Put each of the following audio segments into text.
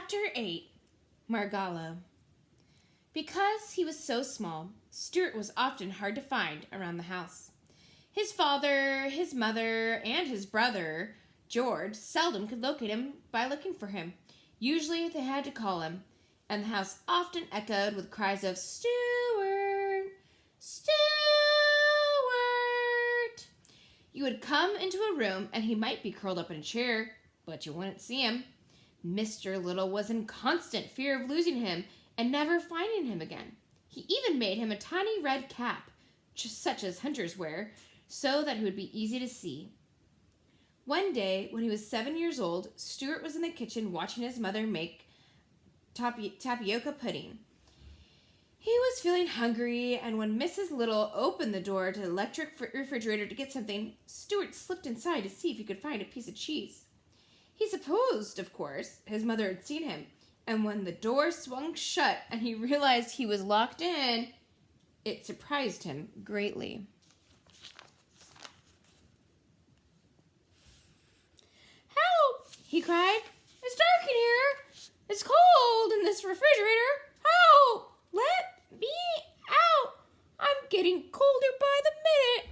Chapter 8. Margallo. Because he was so small, Stuart was often hard to find around the house. His father, his mother, and his brother, George, seldom could locate him by looking for him. Usually they had to call him, and the house often echoed with cries of, "Stuart! Stuart!" You would come into a room, and he might be curled up in a chair, but you wouldn't see him. Mr. Little was in constant fear of losing him and never finding him again. He even made him a tiny red cap, just such as hunters wear, so that he would be easy to see. One day, when he was 7 years old, Stuart was in the kitchen watching his mother make tapioca pudding. He was feeling hungry, and when Mrs. Little opened the door to the electric refrigerator to get something, Stuart slipped inside to see if he could find a piece of cheese. He supposed, of course, his mother had seen him, and when the door swung shut and he realized he was locked in, it surprised him greatly. "Help!" he cried. "It's dark in here. It's cold in this refrigerator. Help! Let me out. I'm getting colder by the minute."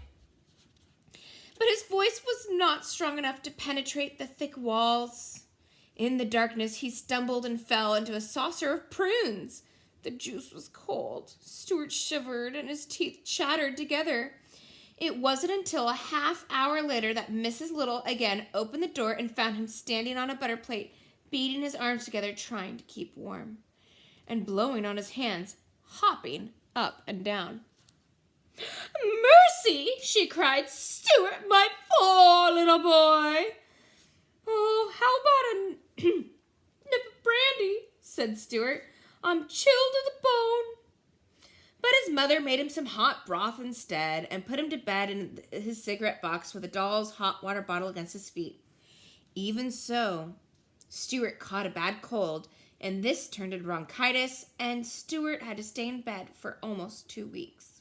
But his voice was not strong enough to penetrate the thick walls. In the darkness, he stumbled and fell into a saucer of prunes. The juice was cold. Stuart shivered and his teeth chattered together. It wasn't until a half-hour later that Mrs. Little again opened the door and found him standing on a butter plate, beating his arms together, trying to keep warm, and blowing on his hands, hopping up and down. "Mercy!" she cried. "Stuart, my poor little boy!" "Oh, how about a nip of brandy?" said Stuart. "I'm chilled to the bone." But his mother made him some hot broth instead and put him to bed in his cigarette box with a doll's hot water bottle against his feet. Even so, Stuart caught a bad cold, and this turned into bronchitis, and Stuart had to stay in bed for almost 2 weeks.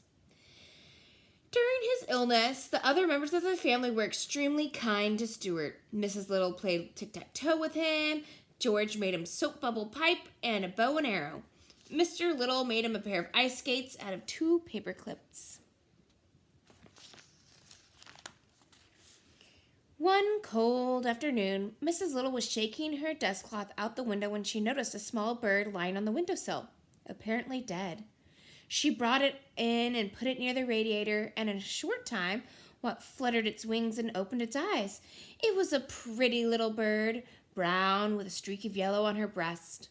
During his illness, the other members of the family were extremely kind to Stuart. Mrs. Little played tic-tac-toe with him. George made him soap bubble pipe and a bow and arrow. Mr. Little made him a pair of ice skates out of 2 paper clips. One cold afternoon, Mrs. Little was shaking her dustcloth out the window when she noticed a small bird lying on the windowsill, apparently dead. She brought it in and put it near the radiator, and in a short time, what fluttered its wings and opened its eyes. It was a pretty little bird, brown with a streak of yellow on her breast.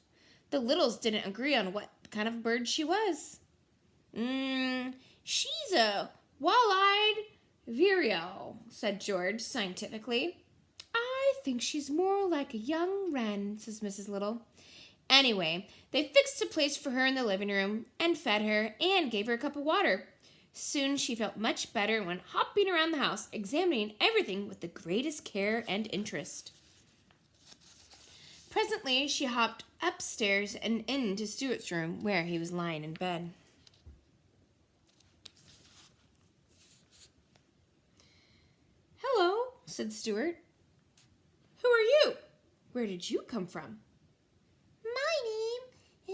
The Littles didn't agree on what kind of bird she was. She's a wall-eyed vireo," said George scientifically. "I think she's more like a young wren," says Mrs. Little. Anyway, they fixed a place for her in the living room and fed her and gave her a cup of water. Soon she felt much better and went hopping around the house, examining everything with the greatest care and interest. Presently, she hopped upstairs and into Stuart's room, where he was lying in bed. "Hello," said Stuart. "Who are you? Where did you come from?" "My name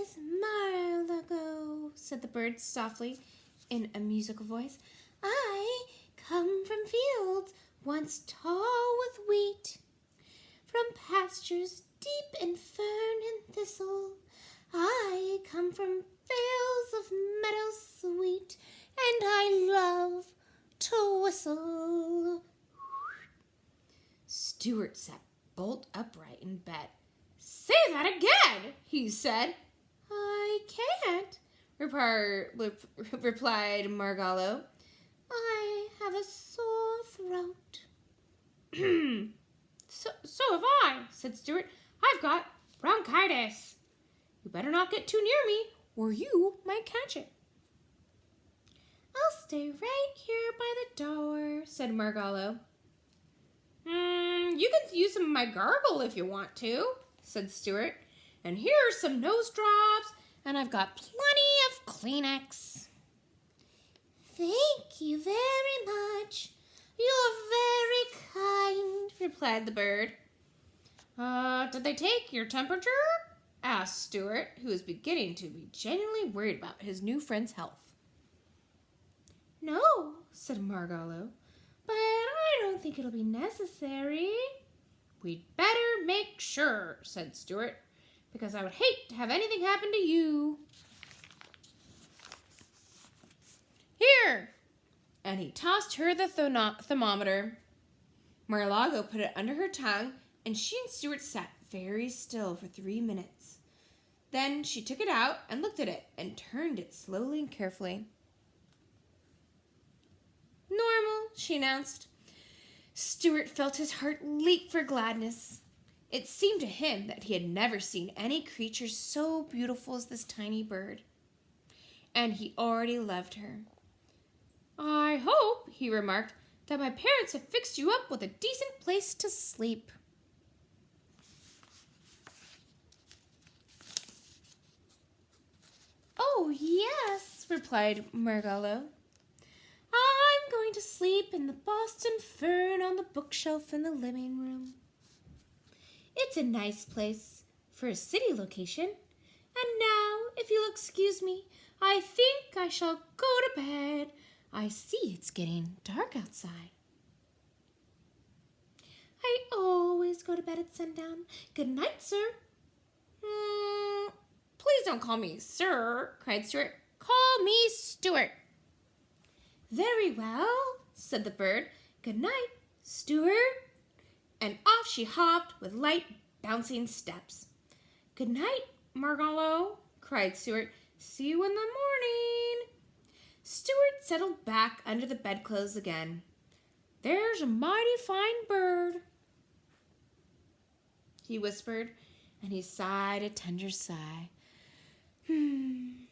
is Margallo," said the bird softly in a musical voice. "I come from fields once tall with wheat, from pastures deep in fern and thistle. I come from vales of meadows sweet, and I love to whistle." Stuart sat bolt upright in bed. "Say that again," he said. "I can't," replied Margallo. "I have a sore throat." So have I," said Stuart. "I've got bronchitis. You better not get too near me, or you might catch it." "I'll stay right here by the door," said Margallo. You can use some of my gargle if you want to," said Stuart. "And here are some nose drops, and I've got plenty of Kleenex." "Thank you very much. You're very kind," replied the bird. Did they take your temperature?" asked Stuart, who was beginning to be genuinely worried about his new friend's health. No, said Margalo, but I don't think it'll be necessary. We'd better make sure, said Stuart, because I would hate to have anything happen to you. Here! And he tossed her the thermometer. Mar-a-Lago put it under her tongue, and she and Stuart sat very still for 3 minutes. Then she took it out and looked at it and turned it slowly and carefully. Normal, she announced. Stuart felt his heart leap for gladness. It seemed to him that he had never seen any creature so beautiful as this tiny bird. And he already loved her. I hope, he remarked, that my parents have fixed you up with a decent place to sleep. Oh, yes, replied Margalo. I'm going to sleep in the Boston fern on the bookshelf in the living room. It's a nice place for a city location. And now, if you'll excuse me, I think I shall go to bed. I see it's getting dark outside. I always go to bed at sundown. Good night, sir. Please don't call me sir, cried Stuart. Call me Stuart. Very well, said the bird. Good night, Stuart. And off she hopped with light, bouncing steps. Good night, Margalo, cried Stuart. See you in the morning. Stuart settled back under the bedclothes again. There's a mighty fine bird, he whispered, and he sighed a tender sigh. When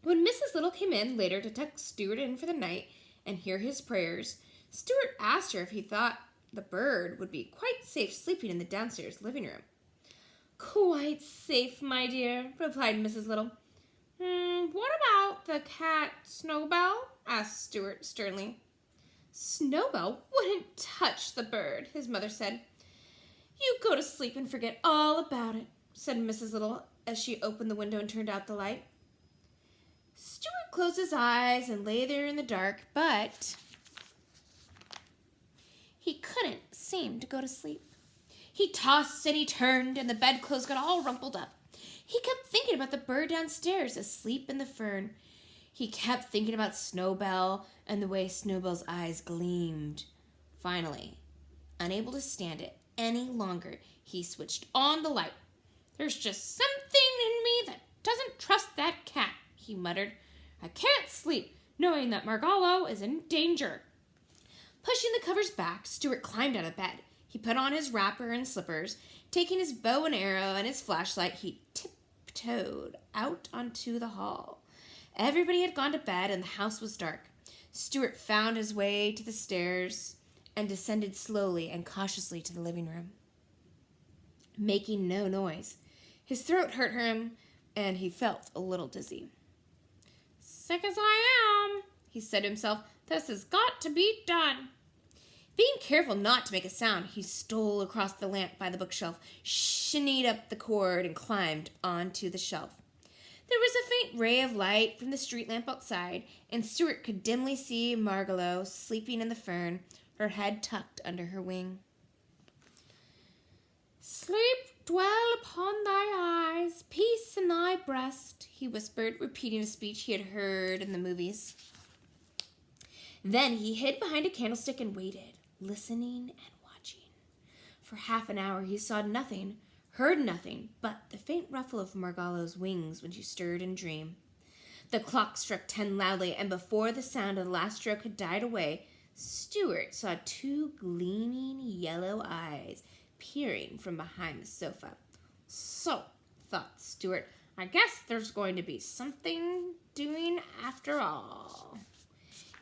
Mrs. Little came in later to tuck Stuart in for the night and hear his prayers, Stuart asked her if he thought the bird would be quite safe sleeping in the downstairs living room. Quite safe, my dear, replied Mrs. Little. What about the cat Snowbell? Asked Stuart sternly. Snowbell wouldn't touch the bird, his mother said. You go to sleep and forget all about it, said Mrs. Little as she opened the window and turned out the light. Stuart closed his eyes and lay there in the dark, but he couldn't seem to go to sleep. He tossed and he turned, and the bedclothes got all rumpled up. He kept thinking about the bird downstairs asleep in the fern. He kept thinking about Snowbell and the way Snowbell's eyes gleamed. Finally, unable to stand it any longer, he switched on the light. There's just something in me that doesn't trust that cat, he muttered. I can't sleep knowing that Margalo is in danger. Pushing the covers back, Stuart climbed out of bed. He put on his wrapper and slippers. Taking his bow and arrow and his flashlight, he tiptoed out onto the hall. Everybody had gone to bed and the house was dark. Stuart found his way to the stairs and descended slowly and cautiously to the living room, making no noise. His throat hurt him, and he felt a little dizzy. Sick as I am, he said to himself, this has got to be done. Being careful not to make a sound, he stole across the lamp by the bookshelf, shinnied up the cord, and climbed onto the shelf. There was a faint ray of light from the street lamp outside, and Stuart could dimly see Margalo sleeping in the fern, her head tucked under her wing. Sleep dwell upon thy eyes, peace in thy breast, he whispered, repeating a speech he had heard in the movies. Then he hid behind a candlestick and waited, listening and watching. For half an hour he saw nothing, heard nothing but the faint ruffle of Margalo's wings when she stirred in dream. The clock struck 10 loudly, and before the sound of the last stroke had died away, Stuart saw 2 gleaming yellow eyes peering from behind the sofa. So, thought Stuart, I guess there's going to be something doing after all.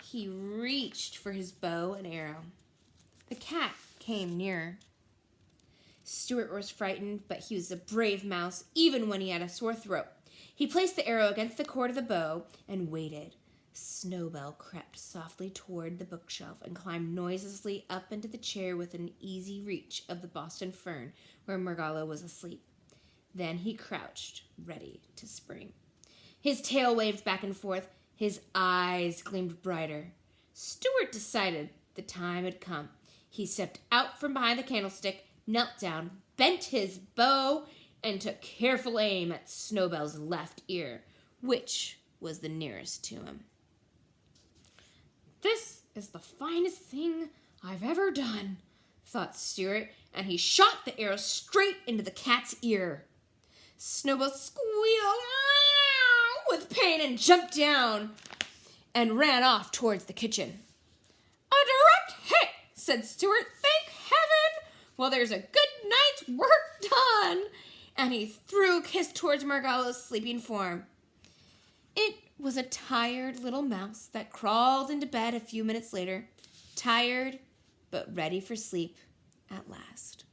He reached for his bow and arrow. The cat came nearer. Stuart was frightened, but he was a brave mouse, even when he had a sore throat. He placed the arrow against the cord of the bow and waited. Snowbell crept softly toward the bookshelf and climbed noiselessly up into the chair within easy reach of the Boston fern where Margalo was asleep. Then he crouched, ready to spring. His tail waved back and forth. His eyes gleamed brighter. Stuart decided the time had come. He stepped out from behind the candlestick, knelt down, bent his bow, and took careful aim at Snowbell's left ear, which was the nearest to him. "This is the finest thing I've ever done," thought Stuart, and he shot the arrow straight into the cat's ear. Snowball squealed with pain and jumped down and ran off towards the kitchen. "A direct hit," said Stuart. "Thank heaven! Well, there's a good night's work done." And he threw a kiss towards Margallow's sleeping form. It was a tired little mouse that crawled into bed a few minutes later, tired but ready for sleep at last.